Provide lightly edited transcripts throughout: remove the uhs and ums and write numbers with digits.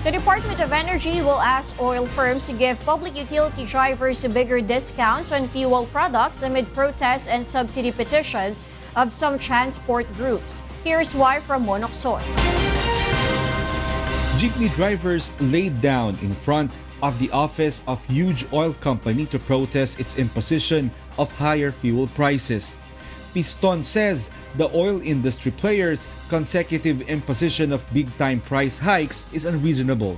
The Department of Energy will ask oil firms to give public utility drivers bigger discounts on fuel products amid protests and subsidy petitions of some transport groups. Here's why from Monoksoy. Jeepney drivers laid down in front of the office of huge oil company to protest its imposition of higher fuel prices. Piston says the oil industry players' consecutive imposition of big-time price hikes is unreasonable.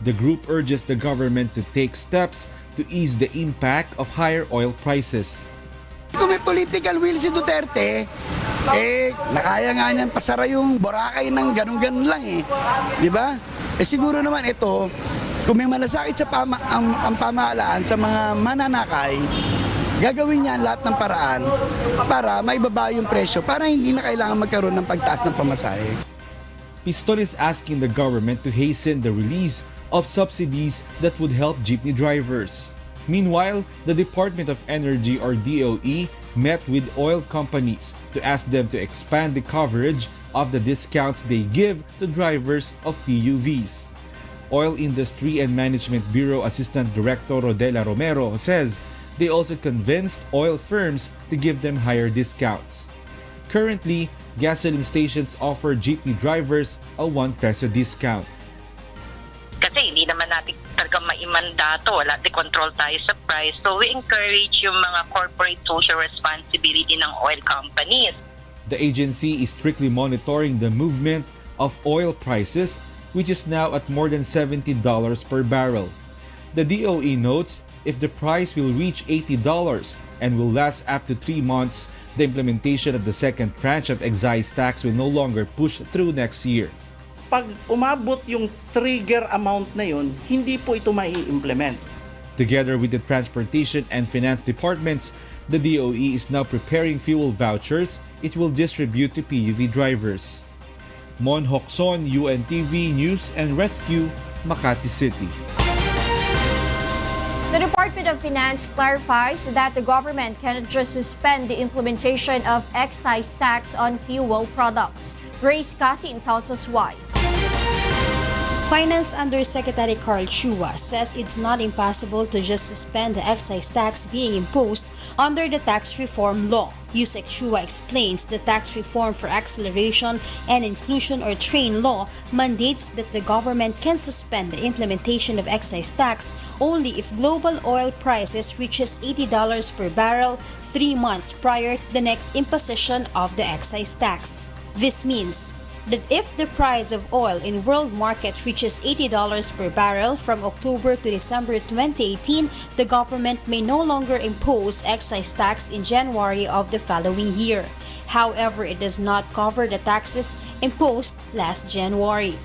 The group urges the government to take steps to ease the impact of higher oil prices. Kung may political will si Duterte, nakaya nga niyan pasara yung Boracay ng ganun-ganun lang Di ba? Siguro naman ito, kung may malasakit sa ang pamahalaan sa mga mananakay, gagawin niya lahat ng paraan para maibaba yung presyo para hindi na kailangan magkaroon ng pagtaas ng pamasahe. Piston is asking the government to hasten the release of subsidies that would help jeepney drivers. Meanwhile, the Department of Energy or DOE met with oil companies to ask them to expand the coverage of the discounts they give to drivers of PUVs. Oil Industry and Management Bureau Assistant Director Rodela Romero says they also convinced oil firms to give them higher discounts. Currently, gasoline stations offer jeepney drivers a 1 peso discount. Kasi hindi naman natin talaga maimandato, wala di control tayo sa price. So we encourage yung mga corporate social responsibility ng oil companies. The agency is strictly monitoring the movement of oil prices, which is now at more than $70 per barrel. The DOE notes if the price will reach $80 and will last up to 3 months, the implementation of the second tranche of excise tax will no longer push through next year. Pag umabot yung trigger amount na yun, hindi po ito mai-implement. Together with the Transportation and Finance Departments, the DOE is now preparing fuel vouchers it will distribute to PUV drivers. Mon Hokson, UNTV News and Rescue, Makati City. The Department of Finance clarifies that the government cannot just suspend the implementation of excise tax on fuel products. Grace Casin tells us why. Finance Undersecretary Carl Chua says it's not impossible to just suspend the excise tax being imposed under the tax reform law. Yusek Chua explains the tax reform for acceleration and inclusion or TRAIN law mandates that the government can suspend the implementation of excise tax only if global oil prices reaches $80 per barrel 3 months prior to the next imposition of the excise tax. This means that if the price of oil in world market reaches $80 per barrel from October to December 2018, the government may no longer impose excise tax in January of the following year. However, it does not cover the taxes imposed last January.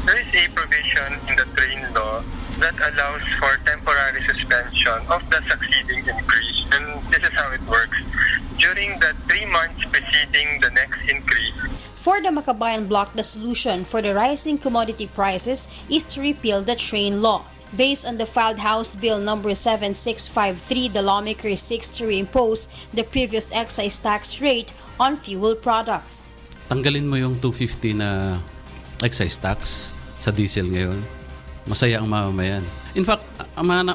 There is a provision in the TRAIN law that allows for temporary suspension of the succeeding increase. And this is how it works. During the 3 months preceding the next increase, for the Makabayan bloc, the solution for the rising commodity prices is to repeal the TRAIN law. Based on the filed House Bill number 7653, the lawmakers seeks to reimpose the previous excise tax rate on fuel products. Tanggalin mo yung 250 na excise tax sa diesel ngayon. Masaya ang mamamayan. In fact,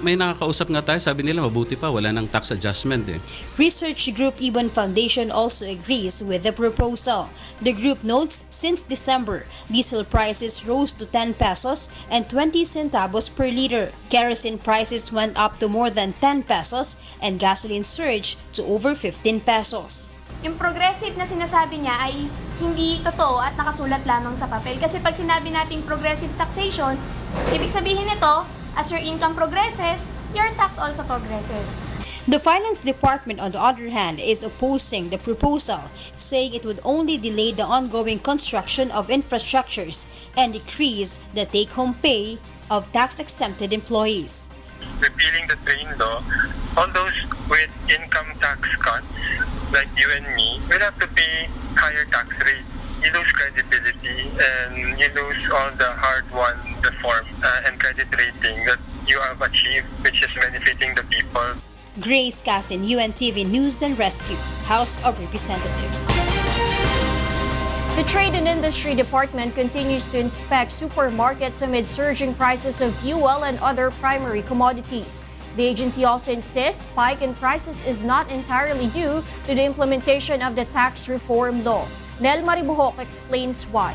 may nakakausap nga tayo, sabi nila mabuti pa, wala nang tax adjustment Research group Ibon Foundation also agrees with the proposal. The group notes since December, diesel prices rose to 10 pesos and 20 centavos per liter. Kerosene prices went up to more than 10 pesos and gasoline surged to over 15 pesos. Yung progressive na sinasabi niya ay hindi totoo at nakasulat lamang sa papel. Kasi pag sinabi nating progressive taxation, ibig sabihin nito, as your income progresses, your tax also progresses. The Finance Department, on the other hand, is opposing the proposal, saying it would only delay the ongoing construction of infrastructures and decrease the take-home pay of tax-exempted employees. repealing the TRAIN law, all those with income tax cuts, like you and me, will have to pay higher tax rates. You lose credibility and you lose all the hard-won reform and credit rating that you have achieved, which is benefiting the people. Grace Casin, UNTV News and Rescue, House of Representatives. The Trade and Industry Department continues to inspect supermarkets amid surging prices of fuel and other primary commodities. The agency also insists spike in prices is not entirely due to the implementation of the tax reform law. Nel Maribuhok explains why.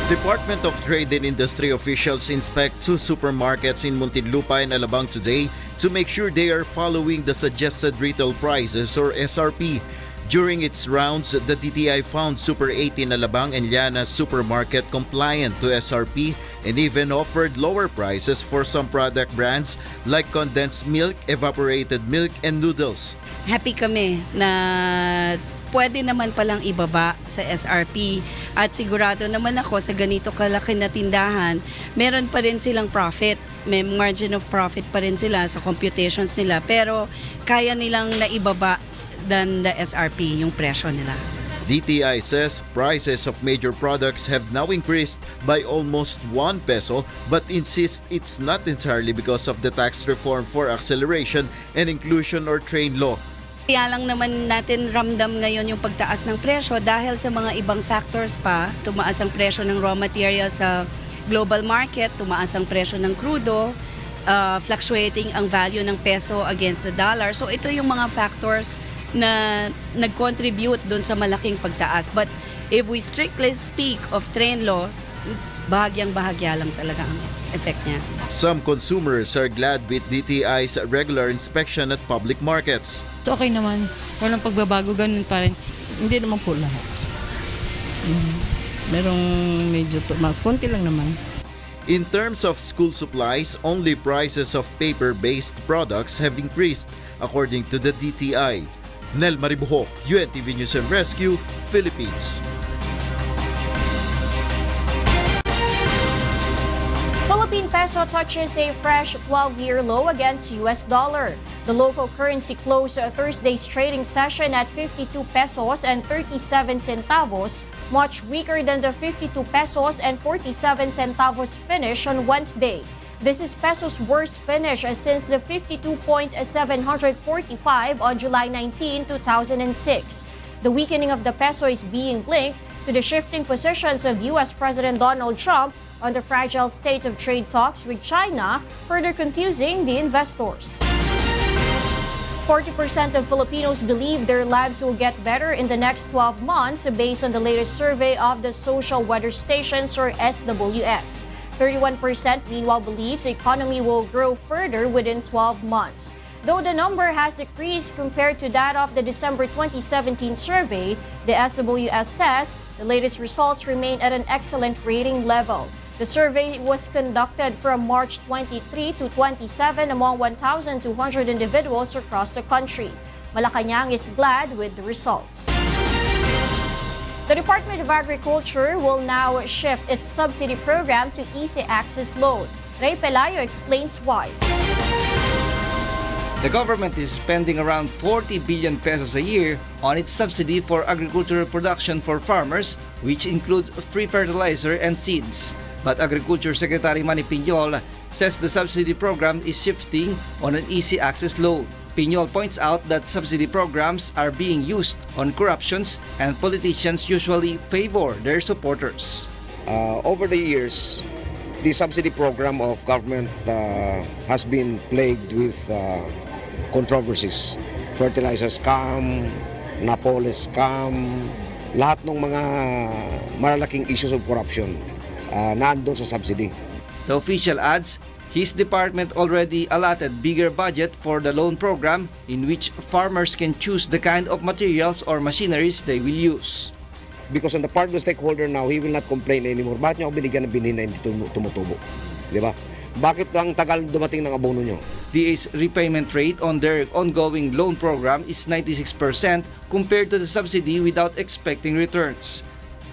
Department of Trade and Industry officials inspect 2 supermarkets in Muntinlupa and Alabang today to make sure they are following the suggested retail prices or SRP. During its rounds, the DTI found Super 8 in Alabang and Llana supermarket compliant to SRP and even offered lower prices for some product brands like condensed milk, evaporated milk, and noodles. Happy kami na pwede naman palang ibaba sa SRP at sigurado naman ako sa ganito kalaki na tindahan, meron pa rin silang profit. May margin of profit pa rin sila sa computations nila pero kaya nilang naibaba than the SRP, yung presyo nila. DTI says prices of major products have now increased by almost 1 peso but insists it's not entirely because of the tax reform for acceleration and inclusion or trade law. Kaya lang naman natin ramdam ngayon yung pagtaas ng presyo dahil sa mga ibang factors pa. Tumaas ang presyo ng raw material sa global market, tumaas ang presyo ng crudo, fluctuating ang value ng peso against the dollar. So ito yung mga factors na nag-contribute doon sa malaking pagtaas. But if we strictly speak of trade law, bahagyang-bahagya lang talaga ang effect niya. Some consumers are glad with DTI's regular inspection at public markets. So okay naman, walang pagbabago, ganun pa rin. Hindi naman po lahat. Merong medyo mas konti lang naman. In terms of school supplies, only prices of paper-based products have increased according to the DTI. Nel Maribuhok, UNTV News and Rescue, Philippines. Philippine peso touches a fresh 12-year low against US dollar. The local currency closed Thursday's trading session at 52 pesos and 37 centavos, much weaker than the 52 pesos and 47 centavos finish on Wednesday. This is peso's worst finish since the 52.745 on July 19, 2006. The weakening of the peso is being linked to the shifting positions of U.S. President Donald Trump on the fragile state of trade talks with China, further confusing the investors. 40% of Filipinos believe their lives will get better in the next 12 months based on the latest survey of the Social Weather Stations or SWS. 31% meanwhile believes the economy will grow further within 12 months. Though the number has decreased compared to that of the December 2017 survey, the SWS says the latest results remain at an excellent rating level. The survey was conducted from March 23 to 27 among 1,200 individuals across the country. Malacañang is glad with the results. The Department of Agriculture will now shift its subsidy program to easy access loan. Ray Pelayo explains why. The government is spending around 40 billion pesos a year on its subsidy for agricultural production for farmers, which includes free fertilizer and seeds. But Agriculture Secretary Manny Piñol says the subsidy program is shifting on an easy access loan. Piñol points out that subsidy programs are being used on corruptions and politicians usually favor their supporters. Over the years, the subsidy program of government has been plagued with controversies. Fertilizer scam, Napoles scam, lahat ng mga malalaking issues of corruption nandun sa subsidy. The official adds, his department already allotted bigger budget for the loan program in which farmers can choose the kind of materials or machineries they will use. Because on the part of the stakeholder now, he will not complain anymore. Bakit niyo ako binigyan ng binhin na hindi tumutubo? Di ba? Bakit ang tagal dumating ng abono nyo? DA's repayment rate on their ongoing loan program is 96% compared to the subsidy without expecting returns.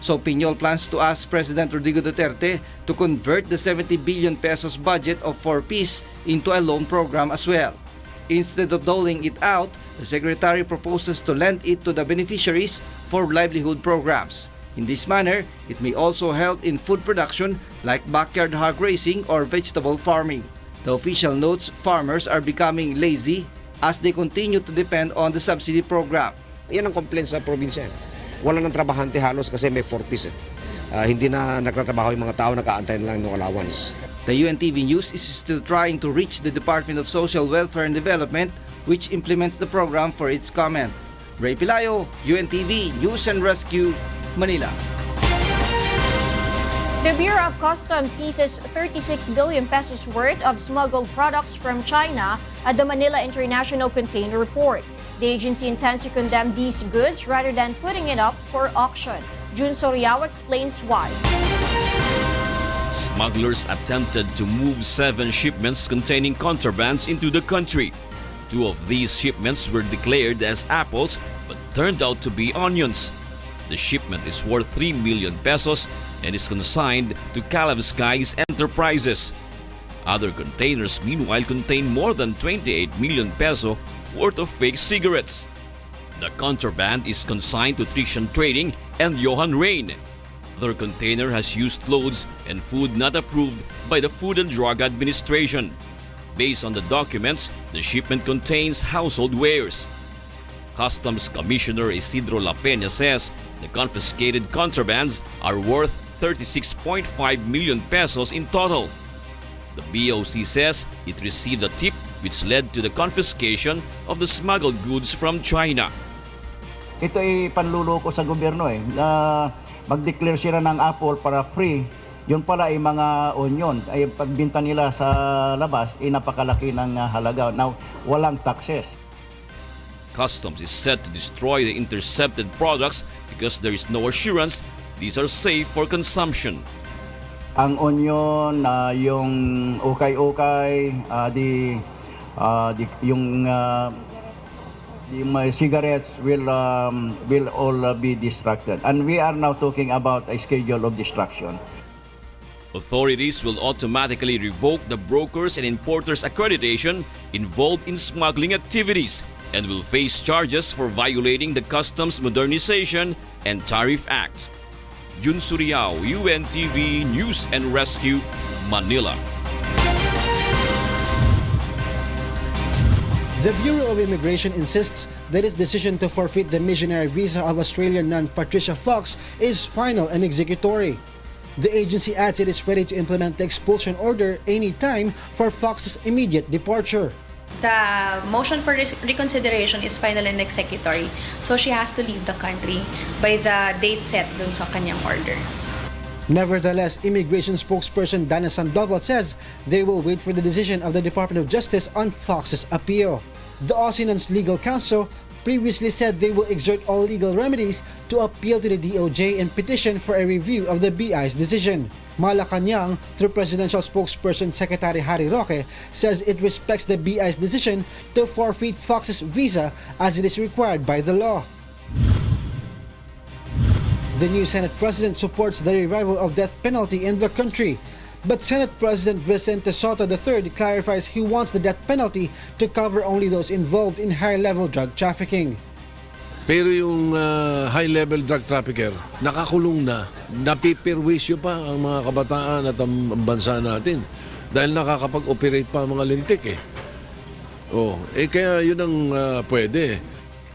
So Piñol plans to ask President Rodrigo Duterte to convert the 70 billion pesos budget of 4Ps into a loan program as well. Instead of doling it out, the Secretary proposes to lend it to the beneficiaries for livelihood programs. In this manner, it may also help in food production like backyard hog raising or vegetable farming. The official notes farmers are becoming lazy as they continue to depend on the subsidy program. Yan ang complaint sa probinsya. wala ng trabahante halos kasi may 4 piece. Hindi na nagtatrabaho yung mga tao, nag-aantay lang ng allowance. The UNTV News is still trying to reach the Department of Social Welfare and Development, which implements the program for its comment. Ray Pilayo, UNTV News and Rescue, Manila. The Bureau of Customs seizes 36 billion pesos worth of smuggled products from China at the Manila International Container Port. The agency intends to condemn these goods rather than putting it up for auction. Jun Soriao explains why. Smugglers attempted to move 7 shipments containing contrabands into the country. 2 of these shipments were declared as apples but turned out to be onions. The shipment is worth 3 million pesos and is consigned to Kalavskai's Enterprises. Other containers meanwhile contain more than 28 million peso worth of fake cigarettes. The contraband is consigned to Trician Trading and Johan Rain. Their container has used clothes and food not approved by the Food and Drug Administration. Based on the documents, the shipment contains household wares. Customs Commissioner Isidro La Peña says the confiscated contrabands are worth 36.5 million pesos in total. The BOC says it received a tip which led to the confiscation of the smuggled goods from China. Ito ay panluloko sa gobyerno na mag-declare sila ng apple para free. Yun pala ay mga onion. Ay pagbinta nila sa labas ay napakalaki ng halaga. Now, walang taxes. Customs is set to destroy the intercepted products because there is no assurance these are safe for consumption. Ang onion, yung ukay-ukay, yung cigarettes will all be destructed. And we are now talking about a schedule of destruction. Authorities will automatically revoke the brokers and importers accreditation involved in smuggling activities and will face charges for violating the Customs Modernization and Tariff Act. Jun Suriao, UNTV News and Rescue, Manila. The Bureau of Immigration insists that its decision to forfeit the missionary visa of Australian nun Patricia Fox is final and executory. The agency adds it is ready to implement the expulsion order anytime for Fox's immediate departure. The motion for reconsideration is final and executory, so she has to leave the country by the date set dun sa kanyang order. Nevertheless, immigration spokesperson Dana Sandoval says they will wait for the decision of the Department of Justice on Fox's appeal. The Aussie Nuns Legal Counsel previously said they will exert all legal remedies to appeal to the DOJ and petition for a review of the BI's decision. Malacañang, through presidential spokesperson Secretary Harry Roque, says it respects the BI's decision to forfeit Fox's visa as it is required by the law. The new Senate President supports the revival of death penalty in the country. But Senate President Vicente Soto III clarifies he wants the death penalty to cover only those involved in high-level drug trafficking. Pero yung high-level drug trafficker, nakakulong na, napipirwisyo pa ang mga kabataan at ang bansa natin dahil nakakapag-operate pa ang mga lintik kaya yun ang pwede.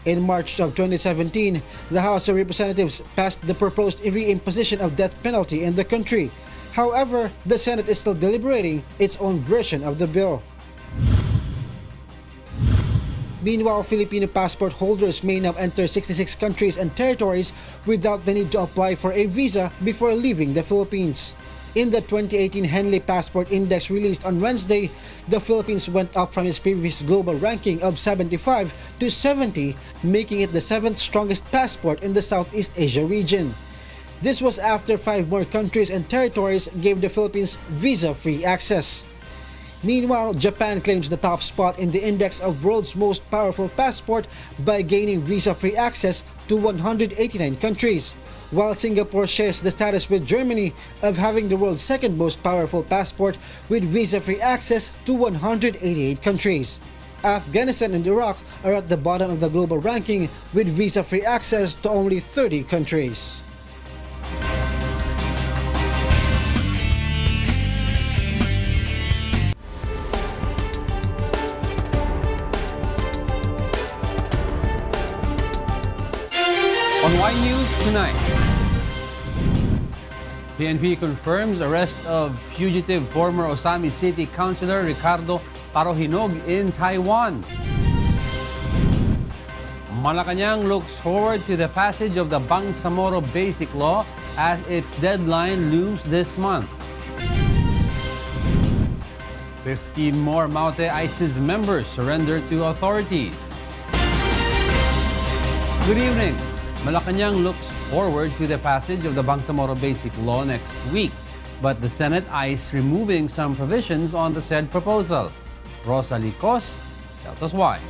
In March of 2017, the House of Representatives passed the proposed reimposition of death penalty in the country. However, the Senate is still deliberating its own version of the bill. Meanwhile, Filipino passport holders may now enter 66 countries and territories without the need to apply for a visa before leaving the Philippines. In the 2018 Henley Passport Index released on Wednesday, the Philippines went up from its previous global ranking of 75 to 70, making it the 7th strongest passport in the Southeast Asia region. This was after 5 more countries and territories gave the Philippines visa-free access. Meanwhile, Japan claims the top spot in the index of world's most powerful passport by gaining visa-free access to 189 countries, while Singapore shares the status with Germany of having the world's second most powerful passport with visa-free access to 188 countries. Afghanistan and Iraq are at the bottom of the global ranking with visa-free access to only 30 countries. On Y News tonight. PNP confirms arrest of fugitive former Osami City Councilor Ricardo Parohinog in Taiwan. Malacañang looks forward to the passage of the Bangsamoro Basic Law as its deadline looms this month. 15 more Maute ISIS members surrender to authorities. Good evening. Malacañang looks forward to the passage of the Bangsamoro Basic Law next week, but the Senate eyes removing some provisions on the said proposal. Rosa Licos tells us why.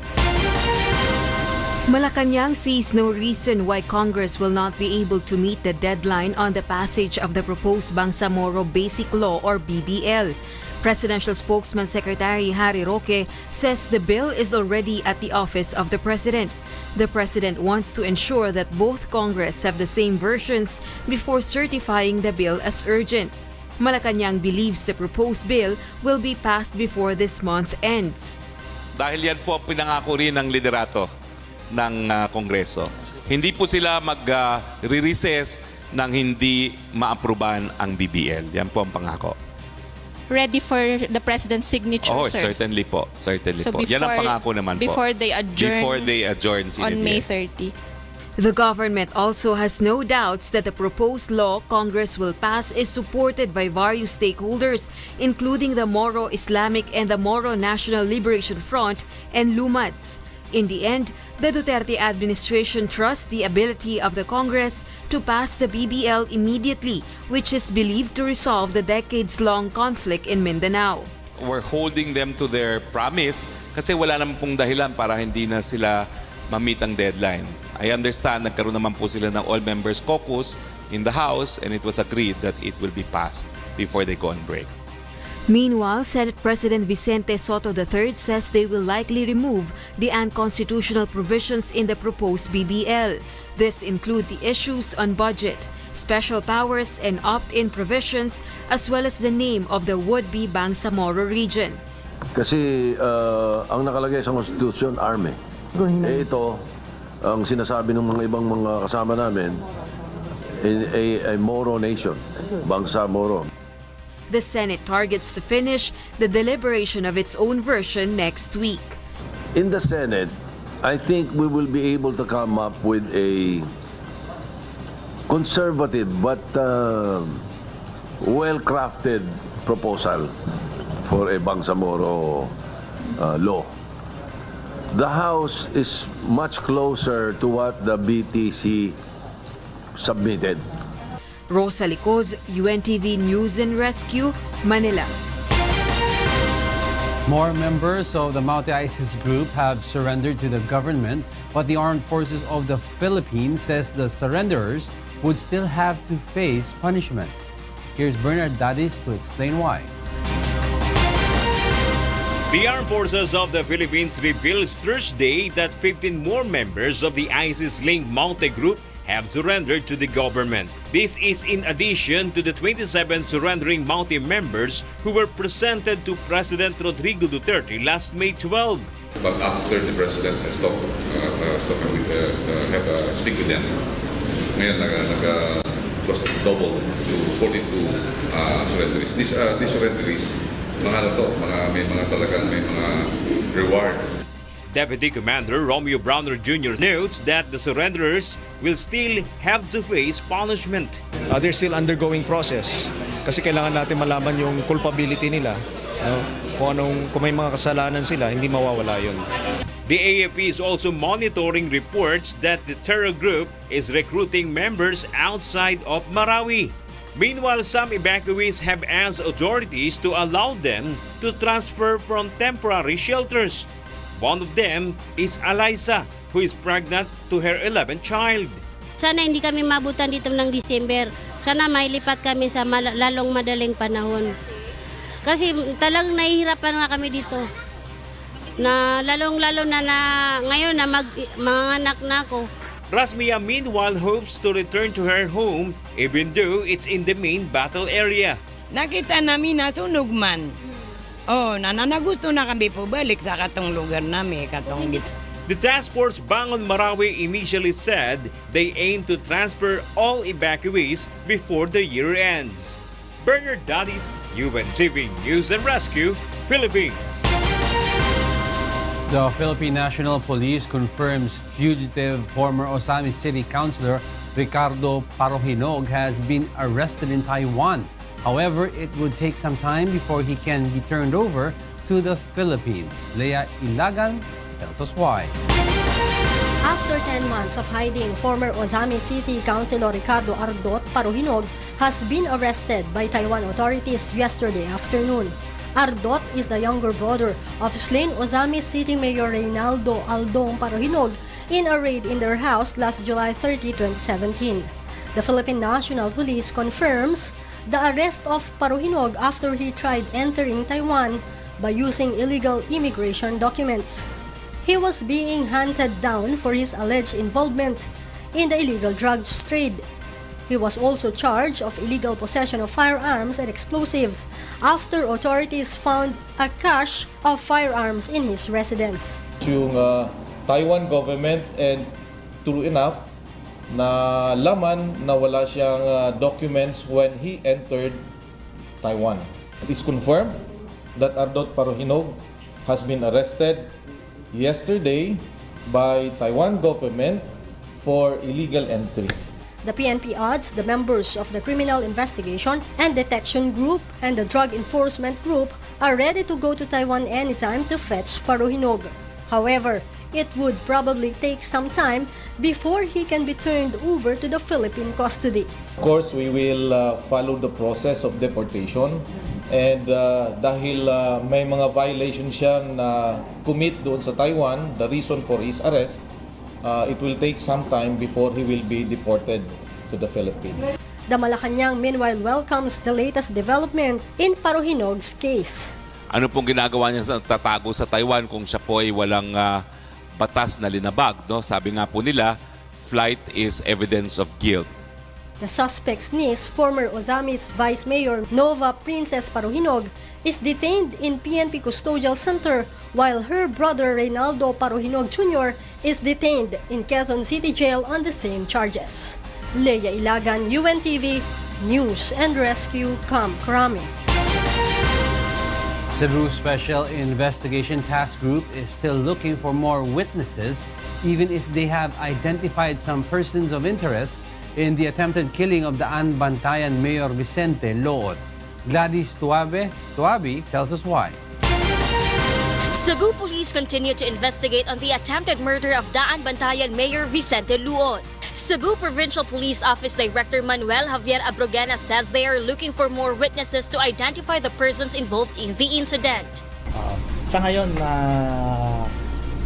Malacañang sees no reason why Congress will not be able to meet the deadline on the passage of the proposed Bangsamoro Basic Law or BBL. Presidential spokesman Secretary Harry Roque says the bill is already at the office of the President. The President wants to ensure that both Congress have the same versions before certifying the bill as urgent. Malacañang believes the proposed bill will be passed before this month ends. Dahil yan po pinangako rin ng liderato ng Kongreso. Hindi po sila mag-re-recess nang hindi maapruban ang BBL. Yan po ang pangako. Ready for the President's signature, Oh, sir? certainly po. Certainly So po. Yan ang pangako naman po. Before they adjourn on May 30. The government also has no doubts that the proposed law Congress will pass is supported by various stakeholders, including the Moro Islamic and the Moro National Liberation Front and LUMADS. In the end, the Duterte administration trusts the ability of the Congress to pass the BBL immediately, which is believed to resolve the decades-long conflict in Mindanao. We're holding them to their promise kasi wala naman pong dahilan para hindi na sila ma-meet ang deadline. I understand nagkaroon naman po sila ng all-members caucus in the House and it was agreed that it will be passed before they go on break. Meanwhile, Senate President Vicente Soto III says they will likely remove the unconstitutional provisions in the proposed BBL. This include the issues on budget, special powers, and opt-in provisions, as well as the name of the would-be Bangsamoro region. Kasi ang nakalagay sa Constitution, Army. Ito, ang sinasabi ng mga ibang mga kasama namin, a Moro nation, Bangsamoro. The Senate targets to finish the deliberation of its own version next week. In the Senate, I think we will be able to come up with a conservative but well-crafted proposal for a Bangsamoro law. The House is much closer to what the BTC submitted. Rosa Licos, UNTV News and Rescue, Manila. More members of the Maute ISIS group have surrendered to the government, but the Armed Forces of the Philippines says the surrenderers would still have to face punishment. Here's Bernard Dadis to explain why. The Armed Forces of the Philippines reveals Thursday that 15 more members of the ISIS-linked Maute group have surrendered to the government. This is in addition to the 27 surrendering Maute members who were presented to President Rodrigo Duterte last May 12. But after the President has speak with them, ngayon was doubled to 42 surrenderies. These surrenderies, may mga reward. Deputy Commander Romeo Browner Jr. notes that the surrenderers will still have to face punishment. They're still undergoing process kasi kailangan natin malaman yung culpability nila. Kung may mga kasalanan sila, hindi mawawala yun. The AFP is also monitoring reports that the terror group is recruiting members outside of Marawi. Meanwhile, some evacuees have asked authorities to allow them to transfer from temporary shelters. One of them is Eliza, who is pregnant to her 11th child. Sana hindi kami mabutan dito ng December. Sana mailipat kami sa lalong madaling panahon. Kasi talagang nahihirapan nga kami dito. Na lalong-lalo na ngayon na manganak na ako. Rasmia meanwhile hopes to return to her home even though it's in the main battle area. Nakita namin nasunog man. Oh, nananagusto na kami po balik sa katong lugar namin, katong dito. The task force Bangon Marawi initially said they aim to transfer all evacuees before the year ends. Bernard Dadis, UNTV News and Rescue, Philippines. The Philippine National Police confirms fugitive former Osami City Councilor Ricardo Parohinog has been arrested in Taiwan. However, it would take some time before he can be turned over to the Philippines. Leia Ilagan tells us why. After 10 months of hiding, former Osami City Councilor Ricardo Ardot Parohinog has been arrested by Taiwan authorities yesterday afternoon. Ardot is the younger brother of slain Osami City Mayor Reynaldo Aldong Parohinog in a raid in their house last July 30, 2017. The Philippine National Police confirms the arrest of Parohinog after he tried entering Taiwan by using illegal immigration documents. He was being hunted down for his alleged involvement in the illegal drugs trade. He was also charged of illegal possession of firearms and explosives after authorities found a cache of firearms in his residence. Yung Taiwan government, and true enough na laman na wala siyang documents when he entered Taiwan. It is confirmed that Ardot Parohinog has been arrested yesterday by Taiwan government for illegal entry. The PNP adds the members of the Criminal Investigation and Detection Group and the Drug Enforcement Group are ready to go to Taiwan anytime to fetch Parohinog. However, it would probably take some time before he can be turned over to the Philippine custody. Of course, we will follow the process of deportation, and dahil may mga violation siyang commit doon sa Taiwan, the reason for his arrest, it will take some time before he will be deported to the Philippines. The Malacañang meanwhile welcomes the latest development in Parohinog's case. Ano pong ginagawa niya sa tatago sa Taiwan kung siya po ay walang batas na linabag, no? Sabi nga po nila, flight is evidence of guilt. The suspect's niece, former Osami's Vice Mayor Nova Princess Parohinog, is detained in PNP Custodial Center while her brother Reynaldo Parohinog Jr. is detained in Quezon City Jail on the same charges. Leia Ilagan, UNTV, News and Rescue, Camp Crame. Cebu Special Investigation Task Group is still looking for more witnesses, even if they have identified some persons of interest in the attempted killing of the Bantayan Mayor Vicente Lood. Gladys Tuabi tells us why. Cebu police continue to investigate on the attempted murder of Daan Bantayan Mayor Vicente Luod. Cebu Provincial Police Office Director Manuel Javier Abrogena says they are looking for more witnesses to identify the persons involved in the incident. Sa ngayon,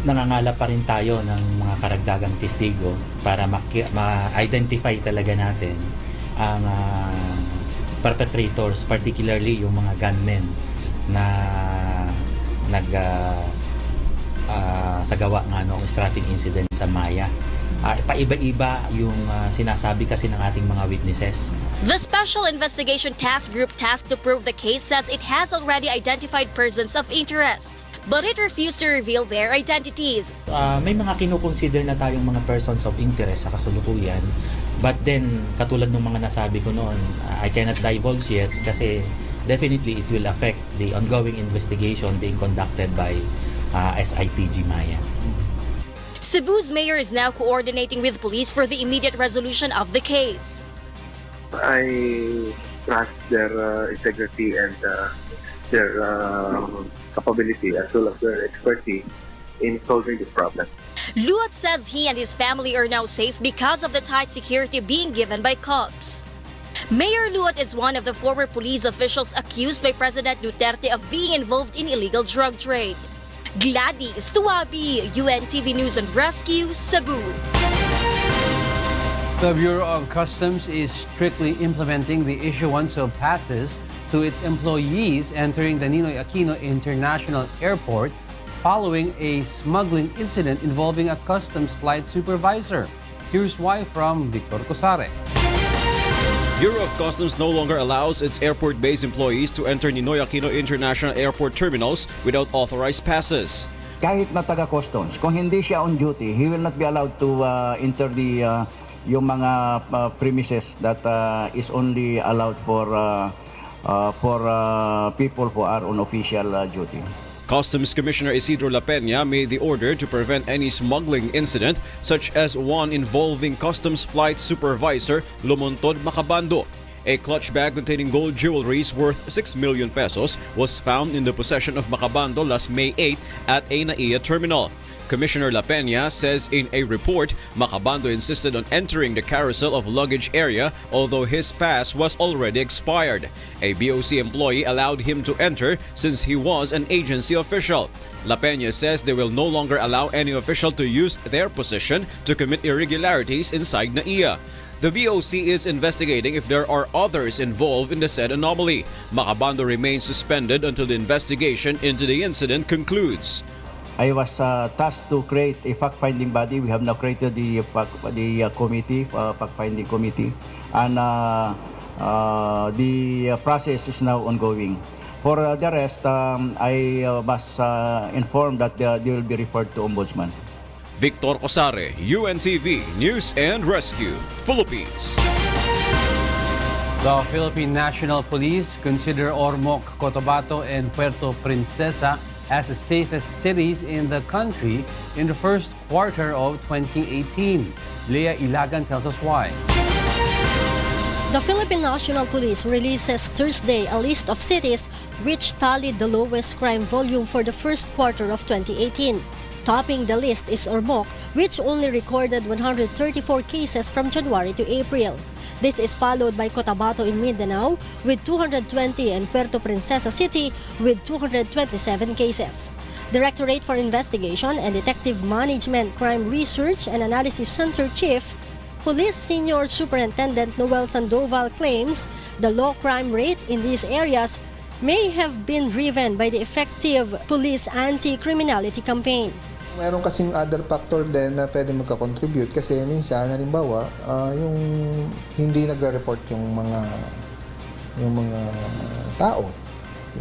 nangangalap pa rin tayo ng mga karagdagang testigo para ma-identify talaga natin ang perpetrators, particularly yung mga gunmen na sagawa ng traffic incident sa Maya. Paiba-iba yung sinasabi kasi ng ating mga witnesses. The Special Investigation Task Group tasked to probe the case says it has already identified persons of interest, but it refused to reveal their identities. May mga kinukonsider na tayong mga persons of interest sa kasulukuyan, but then katulad ng mga nasabi ko noon, I cannot divulge yet kasi definitely it will affect the ongoing investigation being conducted by SITG Maya. Cebu's mayor is now coordinating with police for the immediate resolution of the case. I trust their integrity and their capability as well as their expertise in solving this problem. Luot says he and his family are now safe because of the tight security being given by cops. Mayor Luot is one of the former police officials accused by President Duterte of being involved in illegal drug trade. Gladys Tuabi, UNTV News and Rescue, Cebu. The Bureau of Customs is strictly implementing the issuance of passes to its employees entering the Ninoy Aquino International Airport following a smuggling incident involving a customs flight supervisor. Here's why from Victor Cosare. Bureau of Customs no longer allows its airport-based employees to enter Ninoy Aquino International Airport terminals without authorized passes. kahit na taga-customs, kung hindi siya on duty, he will not be allowed to enter the yung mga premises that is only allowed for people who are on official duty. Customs Commissioner Isidro La Peña made the order to prevent any smuggling incident such as one involving Customs Flight Supervisor Lumontod Macabando. A clutch bag containing gold jewelries worth 6 million pesos was found in the possession of Macabando last May 8 at a NAIA terminal. Commissioner La Peña says in a report, Macabando insisted on entering the carousel of luggage area although his pass was already expired. A BOC employee allowed him to enter since he was an agency official. La Peña says they will no longer allow any official to use their position to commit irregularities inside NAIA. The BOC is investigating if there are others involved in the said anomaly. Macabando remains suspended until the investigation into the incident concludes. I was tasked to create a fact-finding body. We have now created the committee, fact-finding committee, and the process is now ongoing. For the rest, I was informed that they will be referred to Ombudsman. Victor Cosare, UNTV News and Rescue, Philippines. The Philippine National Police consider Ormoc, Cotabato, and Puerto Princesa as the safest cities in the country in the first quarter of 2018. Leah Ilagan tells us why. The Philippine National Police releases Thursday a list of cities which tallied the lowest crime volume for the first quarter of 2018. Topping the list is Ormoc, which only recorded 134 cases from January to April. This is followed by Cotabato in Mindanao with 220 and Puerto Princesa City with 227 cases. Directorate for Investigation and Detective Management Crime Research and Analysis Center Chief, Police Senior Superintendent Noel Sandoval claims the low crime rate in these areas may have been driven by the effective police anti-criminality campaign. Meron kasing other factor din na pwede magka-contribute kasi minsan halimbawa yung hindi nagre-report yung mga tao,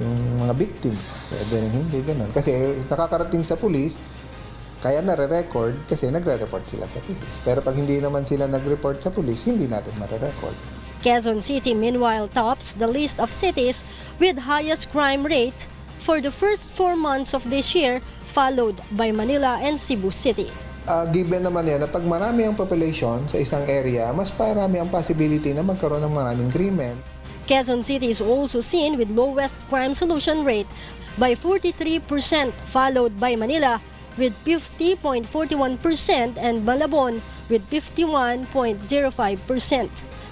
yung mga victims. Pwede rin hindi ganun. Kasi nakakarating sa police, kaya nare-record kasi nagre-report sila sa police. Pero pag hindi naman sila nag-report sa police, hindi natin mare-record. Quezon City meanwhile tops the list of cities with highest crime rate for the first 4 months of this year, followed by Manila and Cebu City. Given naman yan na pag marami ang population sa isang area, mas parami ang possibility na magkaroon ng maraming krimen. Quezon City is also seen with lowest crime solution rate by 43%, followed by Manila with 50.41% and Malabon with 51.05%.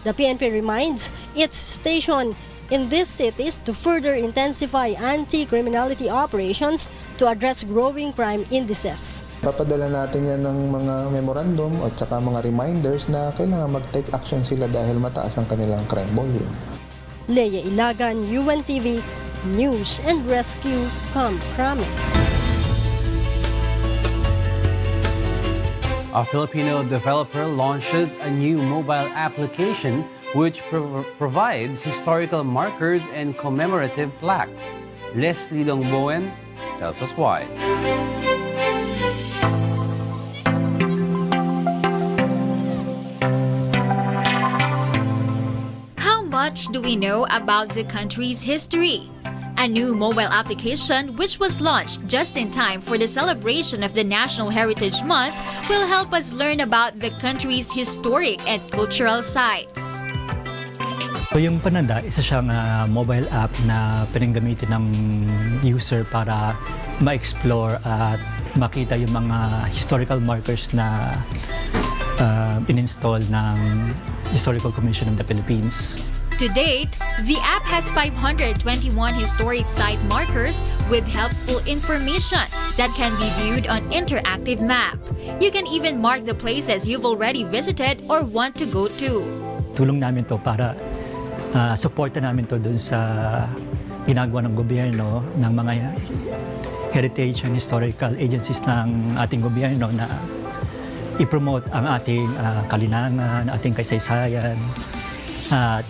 The PNP reminds its station in these cities to further intensify anti-criminality operations to address growing crime indices. Papadala natin yan ng mga memorandum at saka mga reminders na kailangan mag-take action sila dahil mataas ang kanilang crime volume. Leia Ilagan, UNTV News and Rescue, Kamkrame. A Filipino developer launches a new mobile application which provides historical markers and commemorative plaques. Leslie Longboen tells us why. How much do we know about the country's history? A new mobile application, which was launched just in time for the celebration of the National Heritage Month, will help us learn about the country's historic and cultural sites. So yung Pananda, isa siyang mobile app na pinanggamitin ng user para ma-explore at makita yung mga historical markers na in-install ng Historical Commission of the Philippines. To date, the app has 521 historic site markers with helpful information that can be viewed on interactive map. You can even mark the places you've already visited or want to go to. Tulong namin to para supportan namin to dun sa ginagawa ng gobyerno ng mga heritage and historical agencies ng ating gobyerno na i-promote ang ating kalinangan, ating kasaysayan,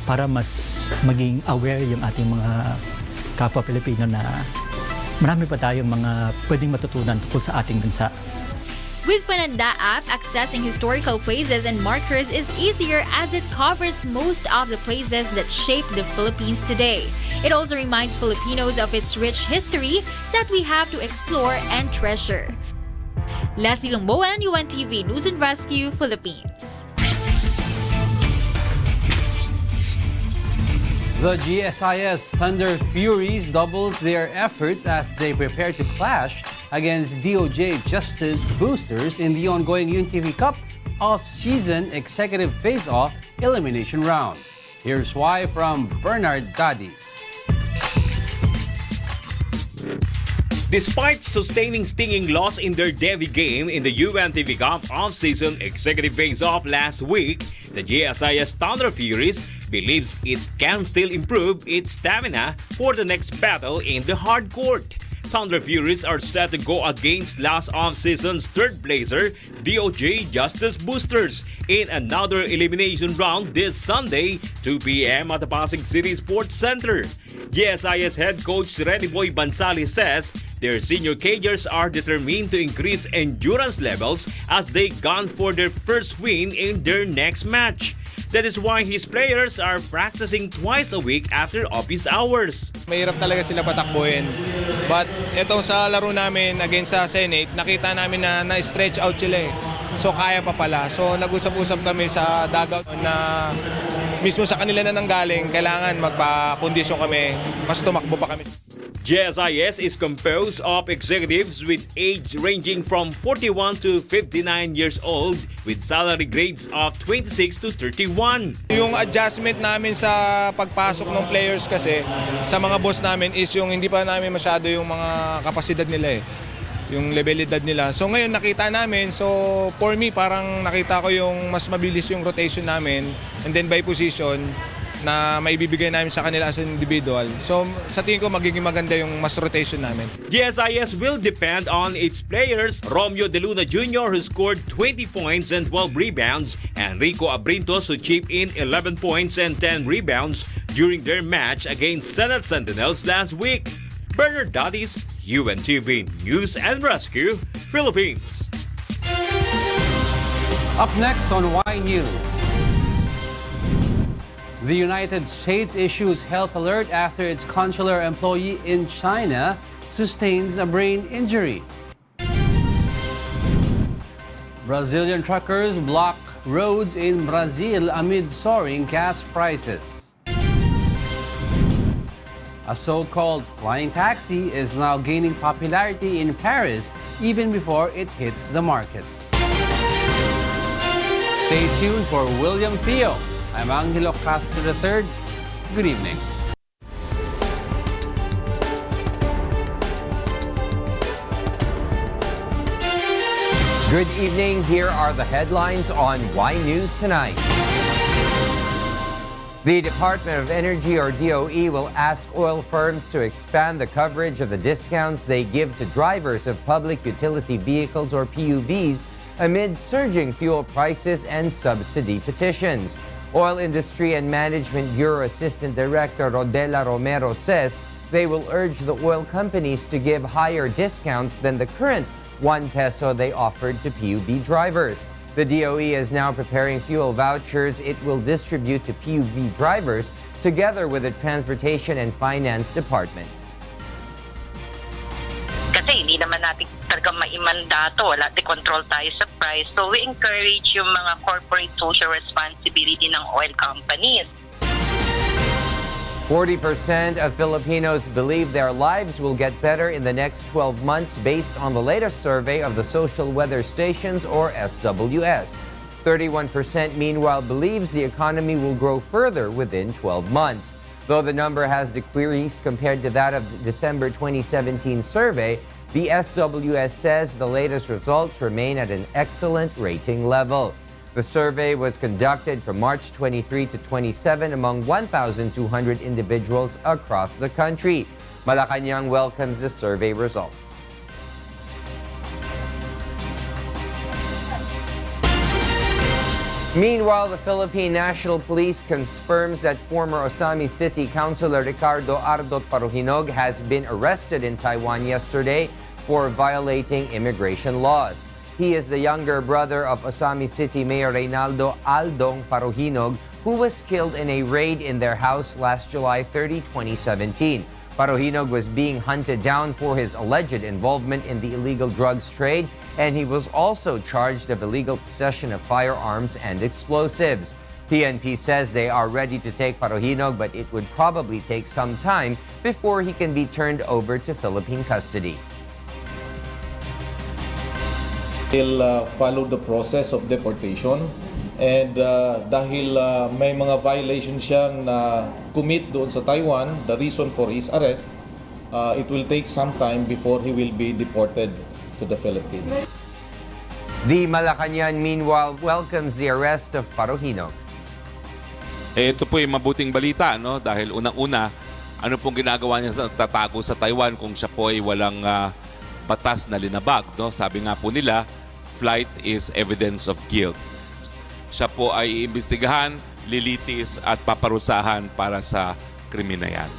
para mas maging aware yung ating mga kapwa Pilipino na marami pa tayong mga pwedeng matutunan tungkol sa ating bansa. With Pananda app, accessing historical places and markers is easier as it covers most of the places that shape the Philippines today. It also reminds Filipinos of its rich history that we have to explore and treasure. Leslie Longboan, UNTV News and Rescue, Philippines. The GSIS Thunder Furies doubles their efforts as they prepare to clash against DOJ Justice Boosters in the ongoing UNTV Cup off-season executive face-off elimination round. Here's why from Bernard Daddy. Despite sustaining stinging loss in their debut game in the UNTV Cup off-season executive face-off last week, the GSIS Thunder Furies believes it can still improve its stamina for the next battle in the hard court. Thunder Furies are set to go against last off-season's third placer, DOJ Justice Boosters, in another elimination round this Sunday, 2 p.m. at the Pasig City Sports Center. GSIS head coach Reniboy Bansali says their senior Cagers are determined to increase endurance levels as they gun for their first win in their next match. That is why his players are practicing twice a week after office hours. Mahirap talaga sila patakbuhin. But itong sa laro namin against sa Senate, nakita namin na na-stretch out sila eh. So kaya pa pala. So nag-usap-usap kami sa dugout na mismo sa kanila na nanggaling, kailangan magpa-kondisyon kami, mas tumakbo pa kami. GSIS is composed of executives with age ranging from 41 to 59 years old with salary grades of 26 to 31. Yung adjustment namin sa pagpasok ng players kasi sa mga boss namin is yung hindi pa namin masyado yung mga kapasidad nila eh. Yung levelidad nila. So ngayon nakita namin, so for me parang nakita ko yung mas mabilis yung rotation namin and then by position na maibibigay namin sa kanila as an individual. So sa tingin ko magiging maganda yung mas rotation namin. GSIS will depend on its players, Romeo De Luna Jr. who scored 20 points and 12 rebounds, and Rico Abrintos who chipped in 11 points and 10 rebounds during their match against Senate Sentinels last week. Bernard Dadis, UNTV News and Rescue, Philippines. Up next on Y News. The United States issues health alert after its consular employee in China sustains a brain injury. Brazilian truckers block roads in Brazil amid soaring gas prices. A so-called flying taxi is now gaining popularity in Paris even before it hits the market. Stay tuned for William Thio. I'm Angelo, Castro III. Good evening. Good evening. Here are the headlines on Y News Tonight. The Department of Energy, or DOE, will ask oil firms to expand the coverage of the discounts they give to drivers of public utility vehicles, or PUVs, amid surging fuel prices and subsidy petitions. Oil Industry and Management Bureau Assistant Director Rodela Romero says they will urge the oil companies to give higher discounts than the current 1 peso they offered to PUV drivers. The DOE is now preparing fuel vouchers it will distribute to PUV drivers together with the Transportation and Finance Departments. Kasi hindi naman natin talaga maimandato, wala di control tayo sa price. So we encourage yung mga corporate social responsibility ng oil companies. 40% of Filipinos believe their lives will get better in the next 12 months based on the latest survey of the Social Weather Stations, or SWS. 31% meanwhile believes the economy will grow further within 12 months. Though the number has decreased compared to that of the December 2017 survey, the SWS says the latest results remain at an excellent rating level. The survey was conducted from March 23 to 27 among 1,200 individuals across the country. Malacañang welcomes the survey results. Meanwhile, the Philippine National Police confirms that former Osami City Councilor Ricardo Ardot Paruhinog has been arrested in Taiwan yesterday for violating immigration laws. He is the younger brother of Osami City Mayor Reynaldo Aldong Paruhinog, who was killed in a raid in their house last July 30, 2017. Paruhinog was being hunted down for his alleged involvement in the illegal drugs trade, and he was also charged of illegal possession of firearms and explosives. PNP says they are ready to take Paruhinog, but it would probably take some time before he can be turned over to Philippine custody. He'll follow the process of deportation, and dahil may mga violations siyang commit doon sa Taiwan, the reason for his arrest, it will take some time before he will be deported to the Philippines. The Malacañang, meanwhile, welcomes the arrest of Paruhinog. Ito po yung mabuting balita, no? Dahil unang-una, ano pong ginagawa niya sa tatago sa Taiwan kung siya po ay walang batas na linabag, no? Sabi nga po nila, flight is evidence of guilt. Siya po ay iimbestigahan, lilitis at paparusahan para sa krimen na yan.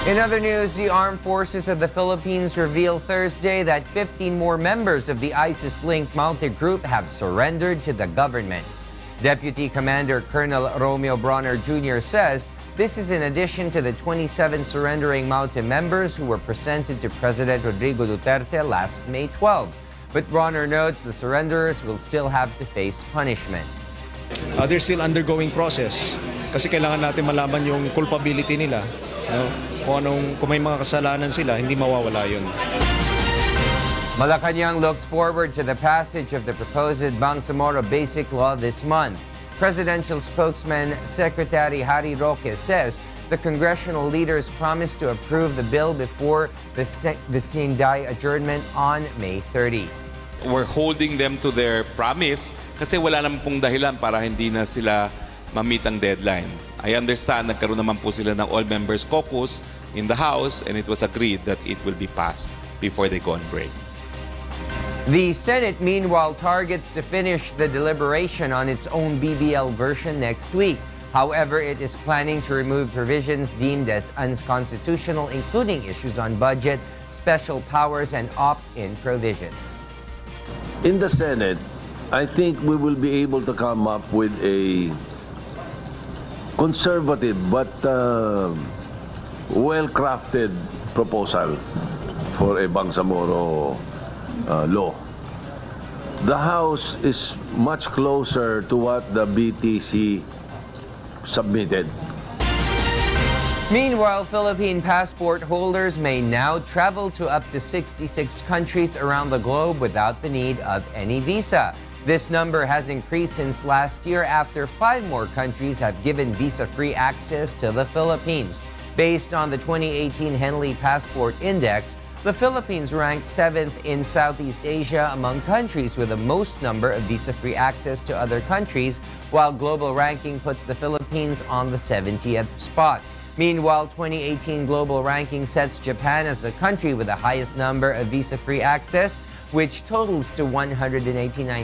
In other news, the Armed Forces of the Philippines revealed Thursday that 15 more members of the ISIS-linked mounted group have surrendered to the government. Deputy Commander Colonel Romeo Bronner Jr. says this is in addition to the 27 surrendering mounted members who were presented to President Rodrigo Duterte last May 12. But Bronner notes the surrenderers will still have to face punishment. They're still undergoing process kasi kailangan natin malaman yung culpability nila. No? Kung may mga kasalanan sila, hindi mawawala yun. Malacañang looks forward to the passage of the proposed Bangsamoro Basic Law this month. Presidential spokesman Secretary Harry Roque says the congressional leaders promised to approve the bill before the Sinday adjournment on May 30. We're holding them to their promise kasi wala naman pong dahilan para hindi na sila ma-meet ang deadline. I understand nagkaroon naman po sila ng all-members caucus in the House and it was agreed that it will be passed before they go on break. The Senate, meanwhile, targets to finish the deliberation on its own BBL version next week. However, it is planning to remove provisions deemed as unconstitutional, including issues on budget, special powers, and opt-in provisions. In the Senate, I think we will be able to come up with a conservative but well-crafted proposal for a Bangsamoro law. The House is much closer to what the BTC submitted. Meanwhile, Philippine passport holders may now travel to up to 66 countries around the globe without the need of any visa. This number has increased since last year after 5 more countries have given visa-free access to the Philippines. Based on the 2018 Henley Passport Index, the Philippines ranked 7th in Southeast Asia among countries with the most number of visa-free access to other countries, while global ranking puts the Philippines on the 70th spot. Meanwhile, 2018 global ranking sets Japan as the country with the highest number of visa-free access, which totals to 189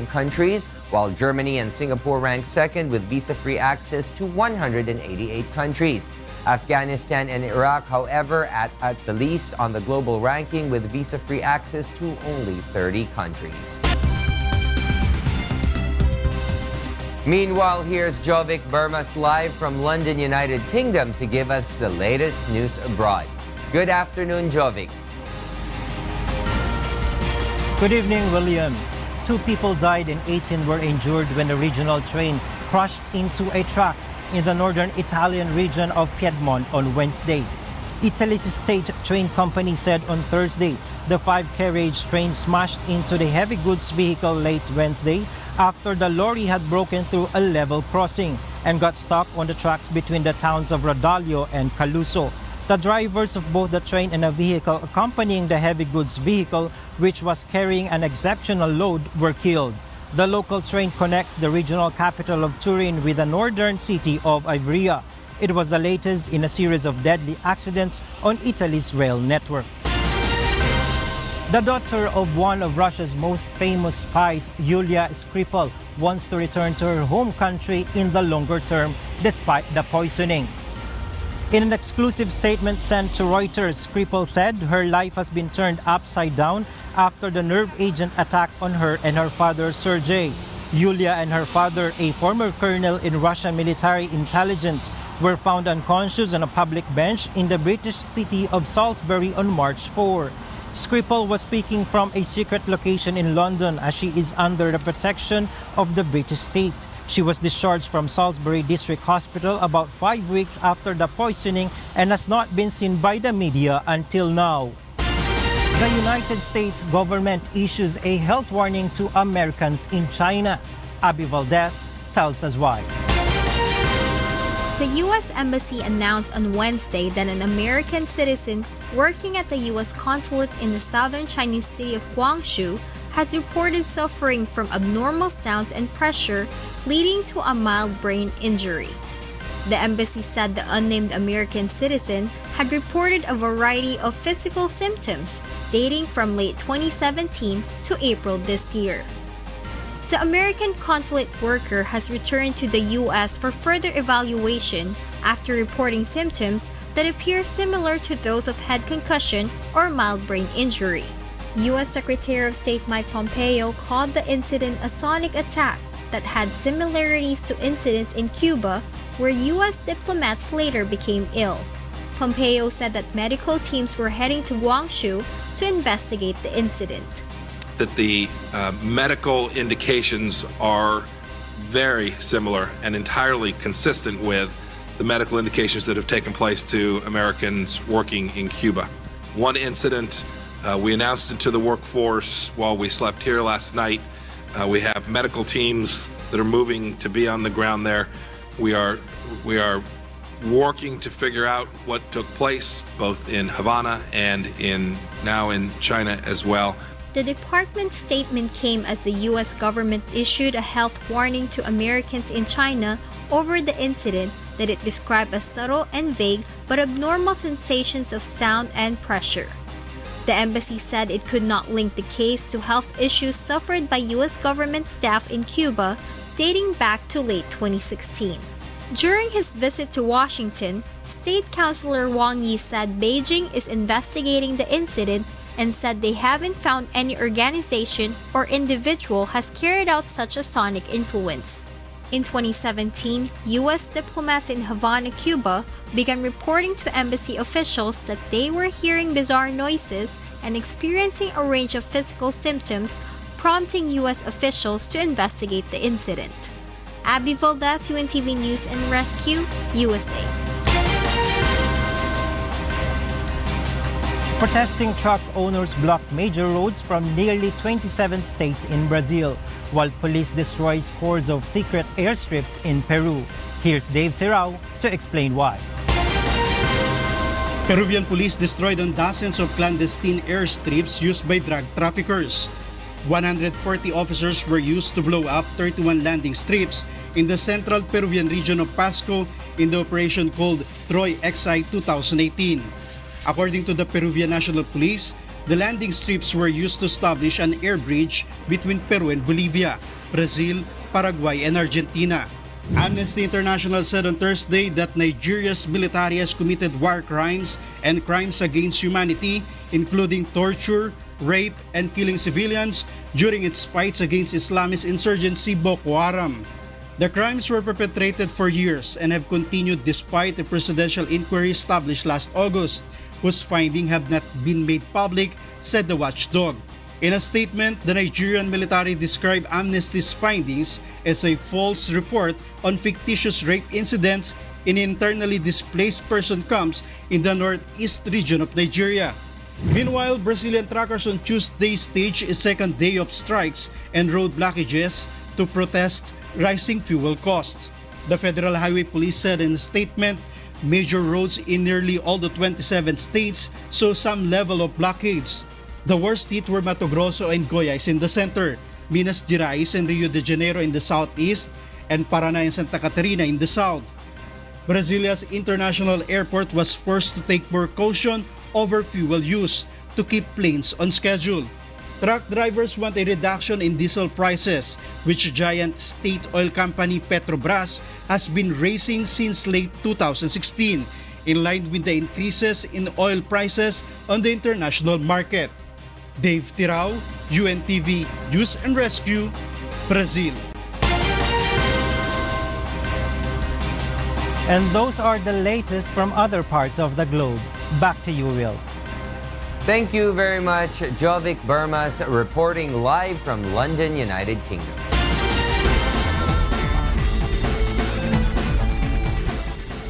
countries, while Germany and Singapore rank second with visa-free access to 188 countries. Afghanistan and Iraq, however, at the least on the global ranking with visa-free access to only 30 countries. Meanwhile, here's Jovic Burmas live from London, United Kingdom to give us the latest news abroad. Good afternoon, Jovic. Good evening, William. 2 people died and 18 were injured when a regional train crashed into a truck in the northern Italian region of Piedmont on Wednesday. Italy's state train company said on Thursday the 5-carriage train smashed into the heavy goods vehicle late Wednesday after the lorry had broken through a level crossing and got stuck on the tracks between the towns of Rodaglio and Caluso. The drivers of both the train and a vehicle accompanying the heavy goods vehicle, which was carrying an exceptional load, were killed. The local train connects the regional capital of Turin with the northern city of Ivrea. It was the latest in a series of deadly accidents on Italy's rail network. The daughter of one of Russia's most famous spies, Yulia Skripal, wants to return to her home country in the longer term despite the poisoning. In an exclusive statement sent to Reuters, Skripal said her life has been turned upside down after the nerve agent attack on her and her father, Sergei. Yulia and her father, a former colonel in Russian military intelligence, were found unconscious on a public bench in the British city of Salisbury on March 4. Skripal was speaking from a secret location in London as she is under the protection of the British state. She was discharged from Salisbury District Hospital about 5 weeks after the poisoning and has not been seen by the media until now. The United States government issues a health warning to Americans in China. Abby Valdez tells us why. The U.S. Embassy announced on Wednesday that an American citizen working at the U.S. consulate in the southern Chinese city of Guangzhou has reported suffering from abnormal sounds and pressure, leading to a mild brain injury. The embassy said the unnamed American citizen had reported a variety of physical symptoms dating from late 2017 to April this year. The American consulate worker has returned to the U.S. for further evaluation after reporting symptoms that appear similar to those of head concussion or mild brain injury. U.S. Secretary of State Mike Pompeo called the incident a sonic attack that had similarities to incidents in Cuba, where U.S. diplomats later became ill. Pompeo said that medical teams were heading to Guangzhou to investigate the incident. That the medical indications are very similar and entirely consistent with the medical indications that have taken place to Americans working in Cuba. One incident, we announced it to the workforce while we slept here last night. We have medical teams that are moving to be on the ground there. We are working to figure out what took place both in Havana and now in China as well. The department's statement came as the U.S. government issued a health warning to Americans in China over the incident that it described as subtle and vague but abnormal sensations of sound and pressure. The embassy said it could not link the case to health issues suffered by U.S. government staff in Cuba dating back to late 2016. During his visit to Washington, State Councilor Wang Yi said Beijing is investigating the incident and said they haven't found any organization or individual has carried out such a sonic influence. In 2017, U.S. diplomats in Havana, Cuba, began reporting to embassy officials that they were hearing bizarre noises and experiencing a range of physical symptoms, prompting U.S. officials to investigate the incident. Abby Valdez, UNTV News and Rescue, USA. Protesting truck owners blocked major roads from nearly 27 states in Brazil, while police destroy scores of secret airstrips in Peru. Here's Dave Tirao to explain why. Peruvian police destroyed dozens of clandestine airstrips used by drug traffickers. 140 officers were used to blow up 31 landing strips in the central Peruvian region of Pasco in the operation called Troy XI 2018. According to the Peruvian National Police, the landing strips were used to establish an air bridge between Peru and Bolivia, Brazil, Paraguay, and Argentina. Amnesty International said on Thursday that Nigeria's military has committed war crimes and crimes against humanity, including torture, rape, and killing civilians during its fights against Islamist insurgency Boko Haram. The crimes were perpetrated for years and have continued despite a presidential inquiry established last August, whose findings have not been made public, said the watchdog. In a statement, the Nigerian military described Amnesty's findings as a false report on fictitious rape incidents in internally displaced person camps in the northeast region of Nigeria. Meanwhile, Brazilian truckers on Tuesday staged a second day of strikes and road blockages to protest rising fuel costs. The Federal Highway Police said in a statement, major roads in nearly all the 27 states saw some level of blockades. The worst hit were Mato Grosso and Goiás in the center, Minas Gerais and Rio de Janeiro in the southeast, and Paraná and Santa Catarina in the south. Brasilia's international airport was forced to take more caution over fuel use to keep planes on schedule. Truck drivers want a reduction in diesel prices, which giant state oil company Petrobras has been raising since late 2016, in line with the increases in oil prices on the international market. Dave Tirao, UNTV News and Rescue, Brazil. And those are the latest from other parts of the globe. Back to you, Will. Thank you very much, Jovic Burmas, reporting live from London, United Kingdom.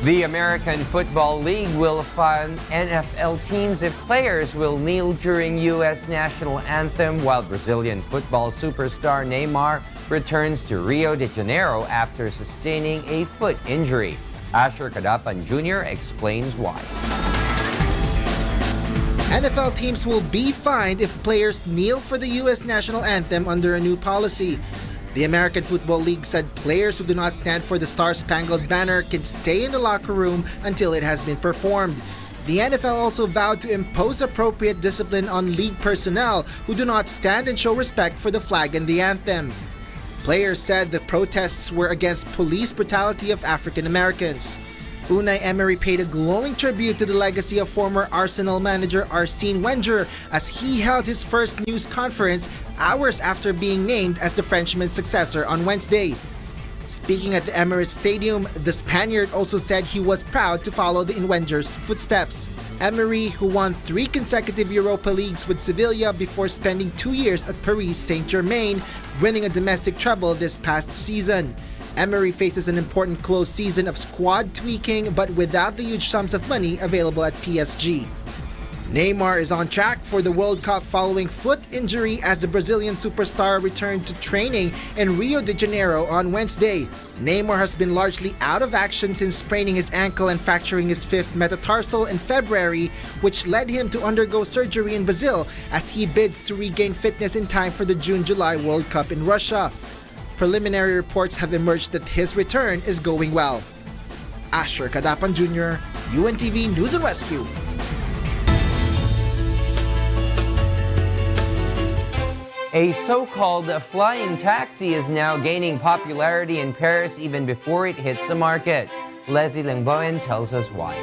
The American Football League will fund NFL teams if players will kneel during U.S. national anthem, while Brazilian football superstar Neymar returns to Rio de Janeiro after sustaining a foot injury. Asher Cadapan Jr. explains why. NFL teams will be fined if players kneel for the U.S. national anthem under a new policy. The American Football League said players who do not stand for the Star-Spangled Banner can stay in the locker room until it has been performed. The NFL also vowed to impose appropriate discipline on league personnel who do not stand and show respect for the flag and the anthem. Players said the protests were against police brutality of African Americans. Unai Emery paid a glowing tribute to the legacy of former Arsenal manager Arsene Wenger as he held his first news conference hours after being named as the Frenchman's successor on Wednesday. Speaking at the Emirates Stadium, the Spaniard also said he was proud to follow in Wenger's footsteps. Emery, who won 3 consecutive Europa Leagues with Sevilla before spending 2 years at Paris Saint-Germain, winning a domestic treble this past season. Emery faces an important close season of squad tweaking but without the huge sums of money available at PSG. Neymar is on track for the World Cup following foot injury as the Brazilian superstar returned to training in Rio de Janeiro on Wednesday. Neymar has been largely out of action since spraining his ankle and fracturing his 5th metatarsal in February, which led him to undergo surgery in Brazil as he bids to regain fitness in time for the June-July World Cup in Russia. Preliminary reports have emerged that his return is going well. Asher Cadapan Jr., UNTV News and Rescue. A so-called flying taxi is now gaining popularity in Paris even before it hits the market. Leslie Langboen tells us why.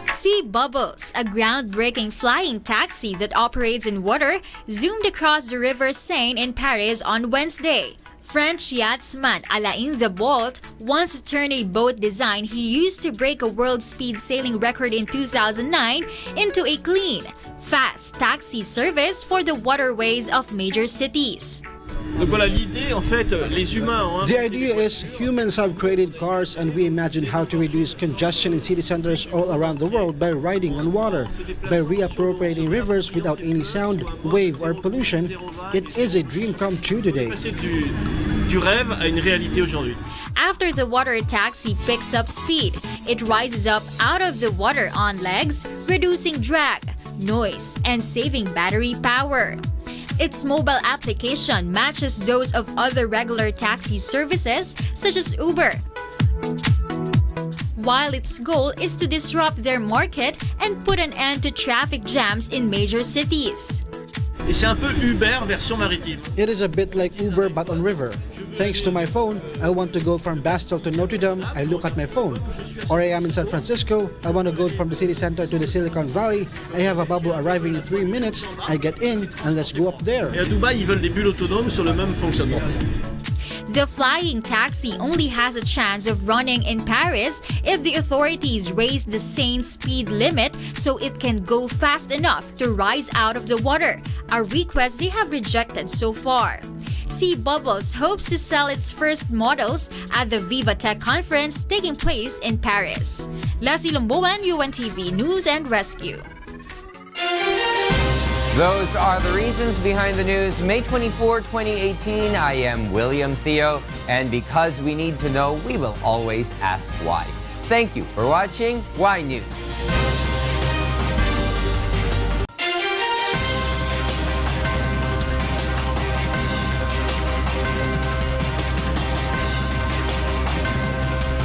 Sea Bubbles, a groundbreaking flying taxi that operates in water, zoomed across the River Seine in Paris on Wednesday. French yachtsman Alain the Bolt wants to turn a boat design he used to break a world speed sailing record in 2009 into a clean, fast taxi service for the waterways of major cities. The idea is humans have created cars and we imagine how to reduce congestion in city centers all around the world by riding on water. By reappropriating rivers without any sound, wave or pollution, it is a dream come true today. After the water taxi picks up speed, it rises up out of the water on legs, reducing drag, noise, and saving battery power. Its mobile application matches those of other regular taxi services such as Uber, while its goal is to disrupt their market and put an end to traffic jams in major cities. It is a bit like Uber but on river. Thanks to my phone, I want to go from Bastille to Notre Dame, I look at my phone. Or I am in San Francisco, I want to go from the city center to the Silicon Valley, I have a bubble arriving in 3 minutes, I get in and let's go up there. The flying taxi only has a chance of running in Paris if the authorities raise the Seine speed limit so it can go fast enough to rise out of the water, a request they have rejected so far. Sea Bubbles hopes to sell its first models at the Viva Tech conference taking place in Paris. Leslie Lomboan, UNTV News and Rescue. Those are the reasons behind the news. May 24, 2018, I am William Thio, and because we need to know, we will always ask why. Thank you for watching Y News.